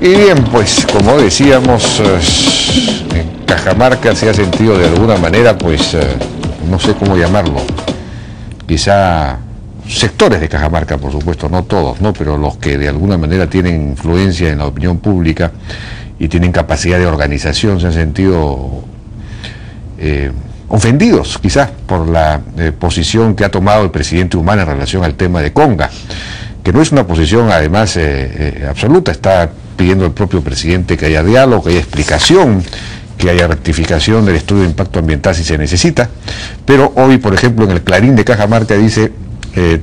Y bien, pues como decíamos, en Cajamarca se ha sentido de alguna manera, pues no sé cómo llamarlo, quizá sectores de Cajamarca, por supuesto, no todos, ¿no? Pero los que de alguna manera tienen influencia en la opinión pública y tienen capacidad de organización se han sentido ofendidos quizás por la posición que ha tomado el presidente Humala en relación al tema de Conga, que no es una posición además absoluta. Está pidiendo el propio presidente que haya diálogo, que haya explicación, que haya rectificación del estudio de impacto ambiental si se necesita. Pero hoy, por ejemplo, en el Clarín de Cajamarca dice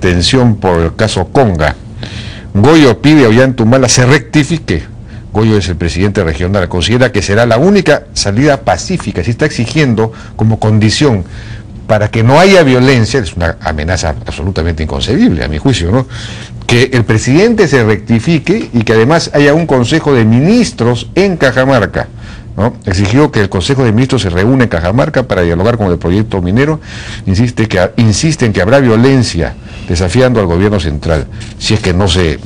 tensión por el caso Conga. Goyo pide a Ollanta-Humala se rectifique. Goyo es el presidente regional, considera que será la única salida pacífica, se está exigiendo como condición para que no haya violencia. Es una amenaza absolutamente inconcebible a mi juicio, ¿no? Que el presidente se rectifique y que además haya un consejo de ministros en Cajamarca, ¿no? Exigió que el consejo de ministros se reúna en Cajamarca para dialogar con el proyecto minero. Insiste en que habrá violencia, desafiando al gobierno central si es que no se...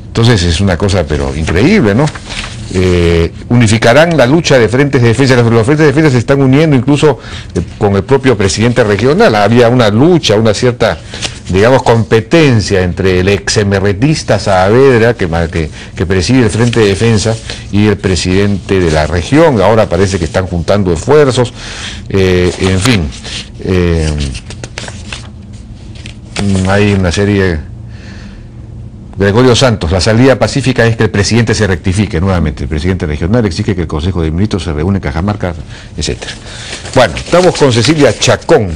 Entonces es una cosa pero increíble, ¿no? Unificarán la lucha de frentes de defensa. Los frentes de defensa se están uniendo incluso con el propio presidente regional. Había una lucha, una cierta, digamos, competencia entre el ex-emerretista Saavedra, que preside el Frente de Defensa, y el presidente de la región. Ahora parece que están juntando esfuerzos, en fin. Hay una serie... Gregorio Santos, la salida pacífica es que el presidente se rectifique nuevamente. El presidente regional exige que el Consejo de Ministros se reúne en Cajamarca, etc. Bueno, estamos con Cecilia Chacón,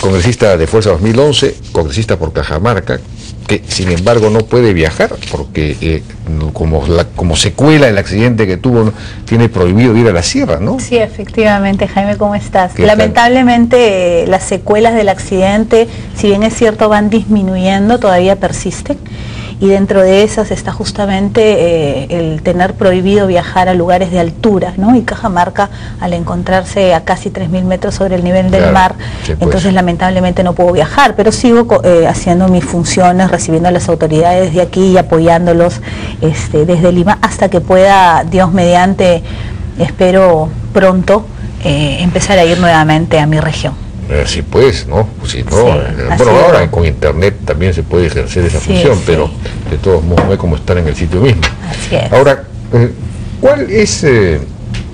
congresista de Fuerza 2011, congresista por Cajamarca, que sin embargo no puede viajar porque como secuela del accidente que tuvo, tiene prohibido ir a la sierra, ¿no? Sí, efectivamente. Jaime, ¿cómo estás? Lamentablemente las secuelas del accidente, si bien es cierto, van disminuyendo, todavía persisten. Y dentro de esas está justamente el tener prohibido viajar a lugares de altura, ¿no? Y Cajamarca, al encontrarse a casi 3.000 metros sobre el nivel del mar, entonces lamentablemente no puedo viajar, pero sigo haciendo mis funciones, recibiendo a las autoridades de aquí y apoyándolos desde Lima hasta que pueda, Dios mediante, espero pronto, empezar a ir nuevamente a mi región. Sí, pues, ¿no? Si no, Sí, bueno, ahora con internet también se puede ejercer esa función, pero de todos modos no es como estar en el sitio mismo. Así es. Ahora, ¿cuál es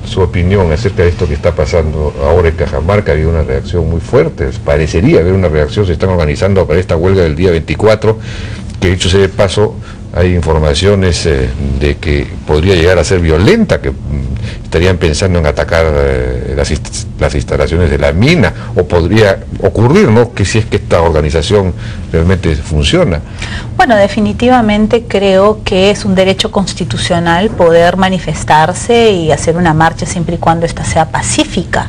su opinión acerca de esto que está pasando ahora en Cajamarca? Ha habido una reacción muy fuerte, parecería haber una reacción, se están organizando para esta huelga del día 24, que dicho sea de paso, hay informaciones de que podría llegar a ser violenta, que estarían pensando en atacar las instalaciones de la mina, o podría ocurrir, ¿no?, que si es que esta organización realmente funciona. Bueno, definitivamente creo que es un derecho constitucional poder manifestarse y hacer una marcha siempre y cuando ésta sea pacífica.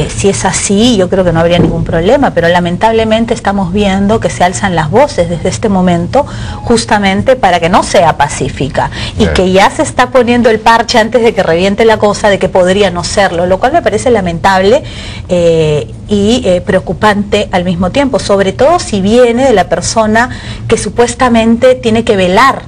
Si es así, yo creo que no habría ningún problema, pero lamentablemente estamos viendo que se alzan las voces desde este momento justamente para que no sea pacífica y que ya se está poniendo el parche antes de que reviente la cosa de que podría no serlo, lo cual me parece lamentable y preocupante al mismo tiempo, sobre todo si viene de la persona que supuestamente tiene que velar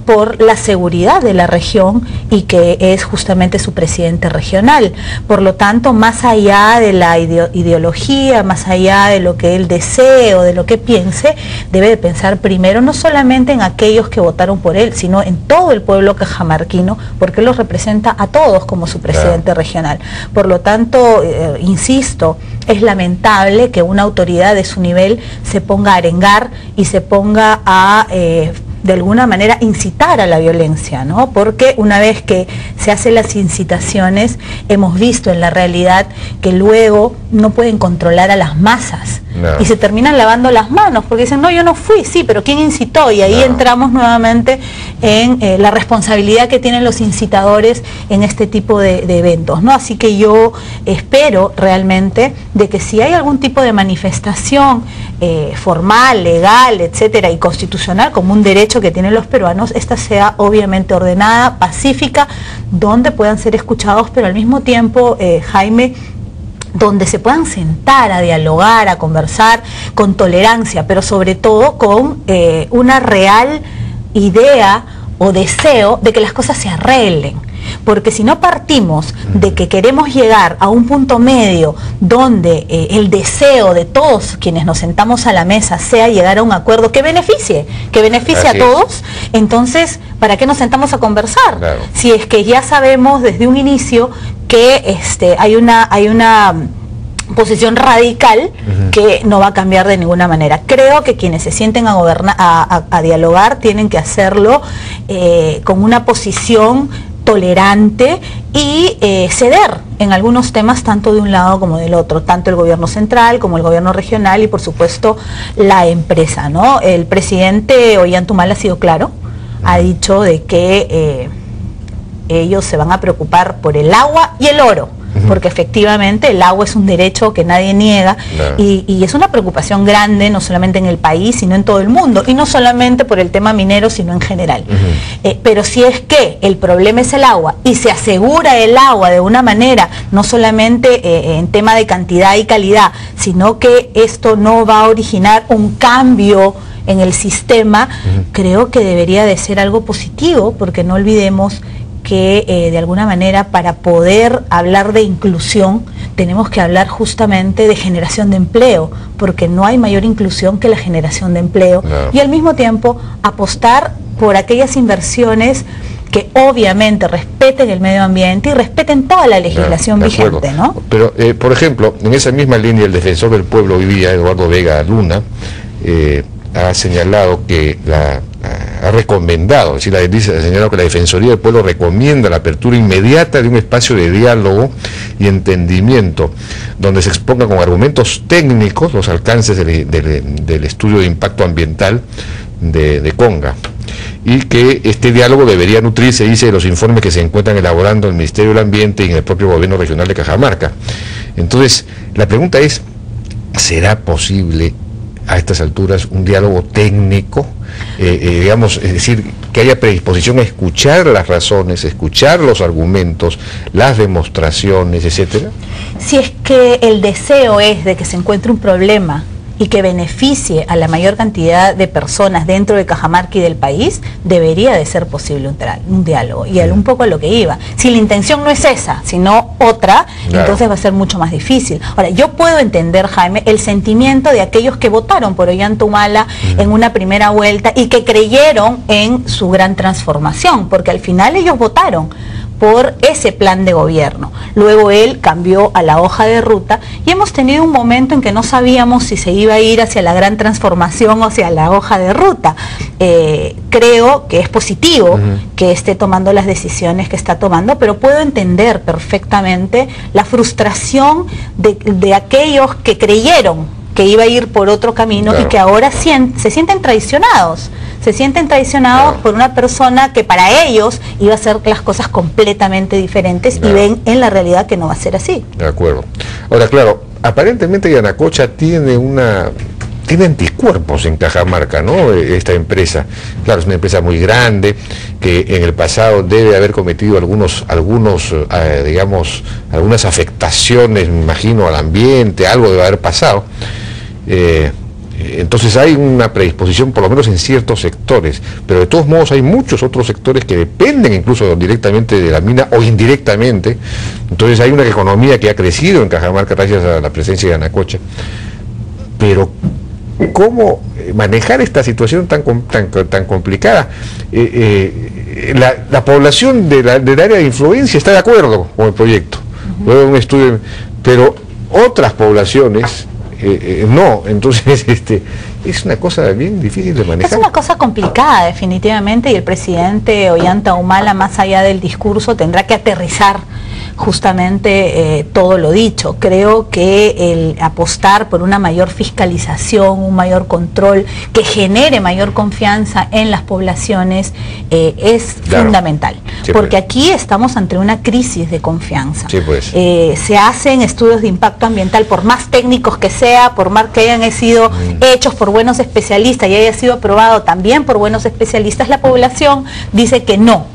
por la seguridad de la región y que es justamente su presidente regional. Por lo tanto, más allá de la ideología, más allá de lo que él desee o de lo que piense, debe de pensar primero no solamente en aquellos que votaron por él, sino en todo el pueblo cajamarquino, porque él los representa a todos como su presidente regional. Por lo tanto, insisto, es lamentable que una autoridad de su nivel se ponga a arengar y se ponga a de alguna manera incitar a la violencia, ¿no? Porque una vez que se hacen las incitaciones, hemos visto en la realidad que luego no pueden controlar a las masas y se terminan lavando las manos porque dicen, no, yo no fui, sí, pero ¿quién incitó? Y ahí entramos nuevamente en la responsabilidad que tienen los incitadores en este tipo de eventos, ¿no? Así que yo espero realmente de que si hay algún tipo de manifestación formal, legal, etcétera, y constitucional como un derecho que tienen los peruanos, esta sea obviamente ordenada, pacífica, donde puedan ser escuchados, pero al mismo tiempo, Jaime, donde se puedan sentar a dialogar, a conversar con tolerancia, pero sobre todo con una real idea o deseo de que las cosas se arreglen. Porque si no partimos de que queremos llegar a un punto medio donde el deseo de todos quienes nos sentamos a la mesa sea llegar a un acuerdo que beneficie a todos, entonces ¿para qué nos sentamos a conversar? Claro. Si es que ya sabemos desde un inicio que hay una posición radical que no va a cambiar de ninguna manera. Creo que quienes se sienten a dialogar tienen que hacerlo con una posición tolerante y ceder en algunos temas tanto de un lado como del otro, tanto el gobierno central como el gobierno regional y por supuesto la empresa, ¿no? El presidente Ollanta Humala ha sido claro, ha dicho de que ellos se van a preocupar por el agua y el oro, porque efectivamente el agua es un derecho que nadie niega, claro. y es una preocupación grande, no solamente en el país, sino en todo el mundo, y no solamente por el tema minero, sino en general. Pero si es que el problema es el agua, y se asegura el agua de una manera, no solamente en tema de cantidad y calidad, sino que esto no va a originar un cambio en el sistema, creo que debería de ser algo positivo, porque no olvidemos que de alguna manera para poder hablar de inclusión tenemos que hablar justamente de generación de empleo, porque no hay mayor inclusión que la generación de empleo, y al mismo tiempo apostar por aquellas inversiones que obviamente respeten el medio ambiente y respeten toda la legislación vigente, ¿no? Pero, por ejemplo, en esa misma línea el defensor del pueblo hoy día, Eduardo Vega Luna, ha señalado que ha recomendado, es decir, ha señalado que la Defensoría del Pueblo recomienda la apertura inmediata de un espacio de diálogo y entendimiento, donde se exponga con argumentos técnicos los alcances del estudio de impacto ambiental de Conga, y que este diálogo debería nutrirse, dice, de los informes que se encuentran elaborando el Ministerio del Ambiente y en el propio Gobierno Regional de Cajamarca. Entonces, la pregunta es, ¿será posible a estas alturas un diálogo técnico, digamos, es decir, que haya predisposición a escuchar las razones, escuchar los argumentos, las demostraciones, etcétera? Si es que el deseo es de que se encuentre un problema y que beneficie a la mayor cantidad de personas dentro de Cajamarca y del país, debería de ser posible un diálogo. Y un poco a lo que iba. Si la intención no es esa, sino otra, entonces va a ser mucho más difícil. Ahora, yo puedo entender, Jaime, el sentimiento de aquellos que votaron por Ollanta Humala en una primera vuelta y que creyeron en su gran transformación, porque al final ellos votaron por ese plan de gobierno. Luego él cambió a la hoja de ruta y hemos tenido un momento en que no sabíamos si se iba a ir hacia la gran transformación o hacia la hoja de ruta. Creo que es positivo que esté tomando las decisiones que está tomando, pero puedo entender perfectamente la frustración de aquellos que creyeron que iba a ir por otro camino y que ahora se sienten traicionados. Se sienten traicionados por una persona que para ellos iba a hacer las cosas completamente diferentes y ven en la realidad que no va a ser así. De acuerdo. Ahora, claro, aparentemente Yanacocha tiene anticuerpos en Cajamarca, ¿no? Esta empresa. Claro, es una empresa muy grande que en el pasado debe haber cometido digamos, algunas afectaciones, me imagino, al ambiente, algo debe haber pasado. Entonces hay una predisposición, por lo menos en ciertos sectores, pero de todos modos hay muchos otros sectores que dependen incluso directamente de la mina o indirectamente. Entonces hay una economía que ha crecido en Cajamarca gracias a la presencia de Yanacocha. Pero ¿cómo manejar esta situación tan complicada? La población del área de influencia está de acuerdo con el proyecto, luego un estudio, pero otras poblaciones no. Entonces es una cosa bien difícil de manejar. Es una cosa complicada definitivamente, y el presidente Ollanta Humala, más allá del discurso, tendrá que aterrizar justamente todo lo dicho. Creo que el apostar por una mayor fiscalización, un mayor control que genere mayor confianza en las poblaciones es fundamental, porque aquí estamos ante una crisis de confianza. Se hacen estudios de impacto ambiental, por más técnicos que sea, por más que hayan sido hechos por buenos especialistas y haya sido aprobado también por buenos especialistas, la población dice que no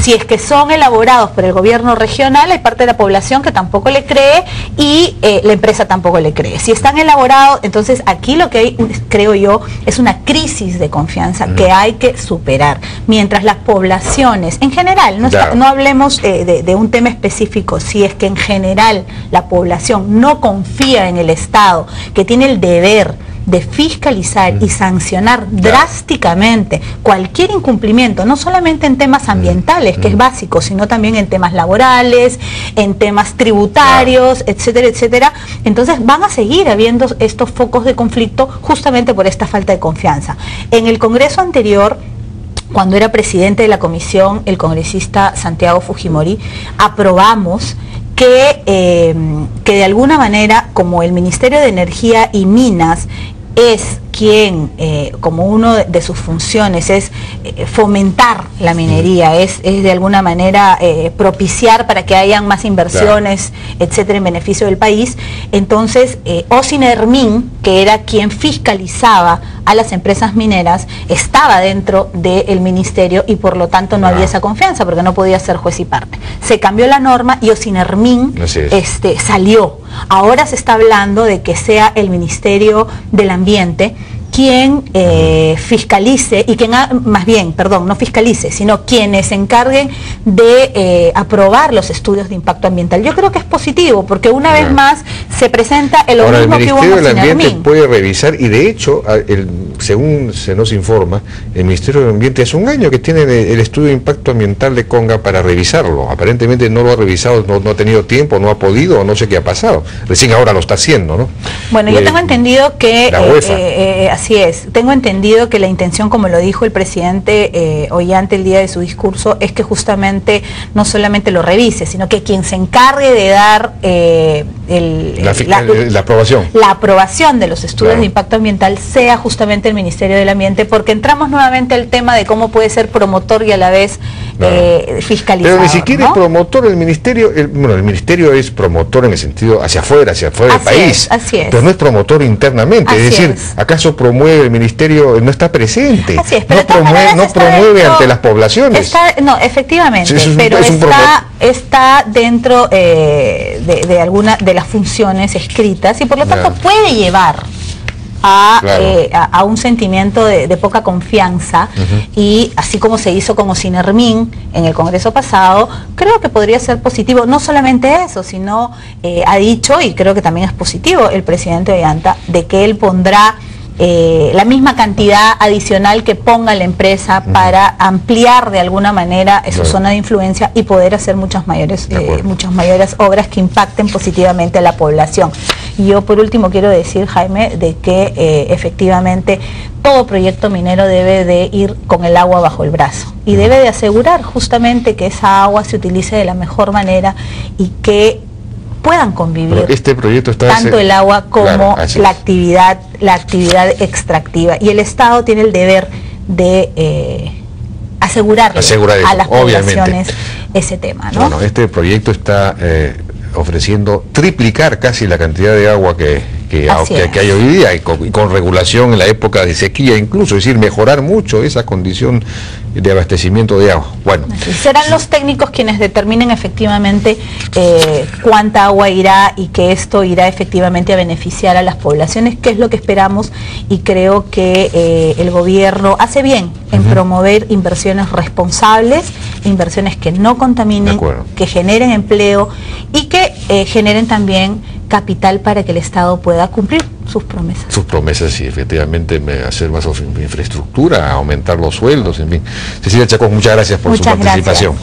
Si es que son elaborados por el gobierno regional, hay parte de la población que tampoco le cree y la empresa tampoco le cree. Si están elaborados, entonces aquí lo que hay, creo yo, es una crisis de confianza que hay que superar. Mientras las poblaciones, en general, no hablemos de un tema específico, si es que en general la población no confía en el Estado, que tiene el deber de fiscalizar y sancionar drásticamente cualquier incumplimiento, no solamente en temas ambientales, que es básico, sino también en temas laborales, en temas tributarios, etcétera, etcétera. Entonces van a seguir habiendo estos focos de conflicto justamente por esta falta de confianza. En el Congreso anterior, cuando era presidente de la comisión, el congresista Santiago Fujimori, aprobamos que de alguna manera, como el Ministerio de Energía y Minas es quien, como uno de sus funciones, es fomentar la minería, es de alguna manera propiciar para que hayan más inversiones, etcétera, en beneficio del país. Entonces, Osinermin, que era quien fiscalizaba a las empresas mineras, estaba dentro del ministerio y por lo tanto no había esa confianza, porque no podía ser juez y parte. Se cambió la norma y Osinermin salió. Ahora se está hablando de que sea el Ministerio del Ambiente quien fiscalice y quien, más bien, perdón, no fiscalice, sino quienes se encarguen de aprobar los estudios de impacto ambiental. Yo creo que es positivo, porque una vez más se presenta el mismo que hubo en Osinermin. El Ministerio del Ambiente puede revisar, y de hecho, según se nos informa, el Ministerio del Ambiente hace un año que tiene el estudio de impacto ambiental de Conga para revisarlo. Aparentemente no lo ha revisado, no ha tenido tiempo, no ha podido, no sé qué ha pasado. Recién ahora lo está haciendo, ¿no? Bueno, yo tengo entendido que así es, tengo entendido que la intención, como lo dijo el presidente Ollanta el día de su discurso, es que justamente no solamente lo revise, sino que quien se encargue de dar la aprobación de los estudios de impacto ambiental sea justamente el Ministerio del Ambiente, porque entramos nuevamente al tema de cómo puede ser promotor y a la vez fiscalizador. Pero ni siquiera es promotor el Ministerio, el Ministerio es promotor en el sentido hacia afuera del país, así es. Pero no es promotor internamente, es decir, ¿acaso promueve el Ministerio? No está presente, así es, pero no promueve ante las poblaciones. No, efectivamente, pero está dentro de alguna de las funciones escritas y por lo tanto puede llevar a un sentimiento de poca confianza y así como se hizo con Osinermin en el Congreso pasado, creo que podría ser positivo. No solamente eso, sino ha dicho, y creo que también es positivo el presidente Ollanta, de que él pondrá la misma cantidad adicional que ponga la empresa para ampliar de alguna manera su zona de influencia y poder hacer muchas mayores obras que impacten positivamente a la población. Y yo por último quiero decir, Jaime, de que efectivamente todo proyecto minero debe de ir con el agua bajo el brazo y debe de asegurar justamente que esa agua se utilice de la mejor manera y que puedan convivir este proyecto tanto el agua como la actividad extractiva, y el Estado tiene el deber de asegurarle a las poblaciones ese tema, ¿no? Bueno, este proyecto está ofreciendo triplicar casi la cantidad de agua que hay hoy día y con regulación en la época de sequía incluso, es decir, mejorar mucho esa condición de abastecimiento de agua. Bueno, serán los técnicos quienes determinen efectivamente cuánta agua irá y que esto irá efectivamente a beneficiar a las poblaciones, que es lo que esperamos, y creo que el gobierno hace bien en promover inversiones responsables, inversiones que no contaminen, que generen empleo y que generen también capital para que el Estado pueda cumplir sus promesas. Sus promesas, sí, efectivamente, hacer más infraestructura, aumentar los sueldos, en fin. Cecilia Chacón, muchas gracias por su participación.